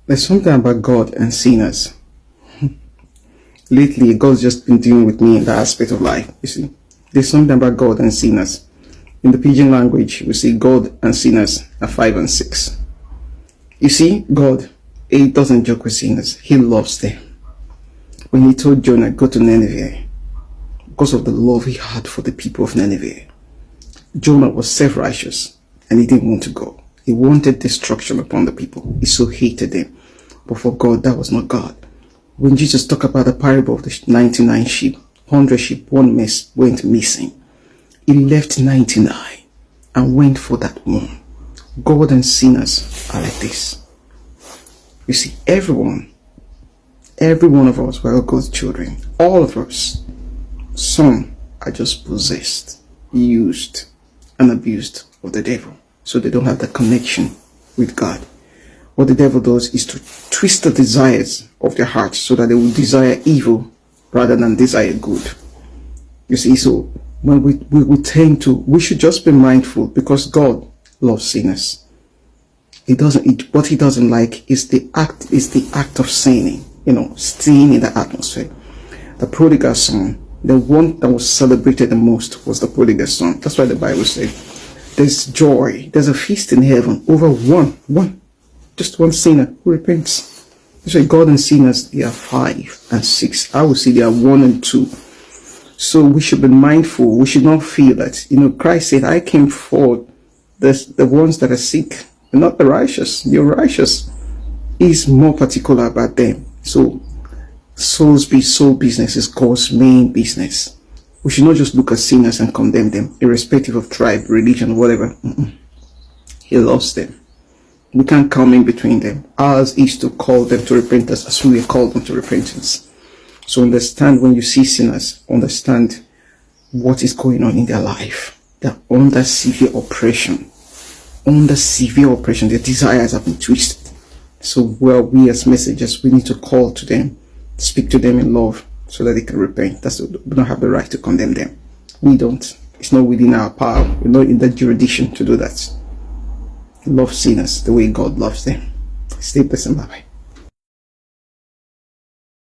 There's something about God and sinners. Lately, God's just been dealing with me in that aspect of life. You see, there's something about God and sinners. In the pidgin language, we say God and sinners are 5 and 6. You see, God, He doesn't joke with sinners. He loves them. When He told Jonah, go to Nineveh, because of the love He had for the people of Nineveh, Jonah was self-righteous and he didn't want to go. He wanted destruction upon the people. He so hated them. But for God, that was not God. When Jesus talked about the parable of the 99 sheep, 100 sheep, one went missing. He left 99 and went for that one. God and sinners are like this. You see, every one of us, we're all God's children. All of us. Some are just possessed, used, and abused of the devil. So they don't have the connection with God. What the devil does is to twist the desires of their hearts so that they will desire evil rather than desire good. You see, so when we should just be mindful, because God loves sinners. What he doesn't like is the act of sinning, staying in the atmosphere. The prodigal son, the one that was celebrated the most was the prodigal son. That's why the Bible said there's joy, there's a feast in heaven over just one sinner who repents. That's why God and sinners, they are 5 and 6. I would say they are 1 and 2. So we should be mindful. We should not feel that, Christ said, I came for the ones that are sick, and not the righteous. You're righteous. He's more particular about them. So soul business is God's main business. We should not just look at sinners and condemn them, irrespective of tribe, religion, whatever. He loves them. We can't come in between them. Ours is to call them to repentance as we call them to repentance. So understand, when you see sinners, understand what is going on in their life. They're under severe oppression. Their desires have been twisted. So we as messengers, we need to call to them, speak to them in love, so that they can repent. We don't have the right to condemn them. We don't. It's not within our power. We're not in that jurisdiction to do that. Love sinners the way God loves them. Stay blessed. Bye-bye.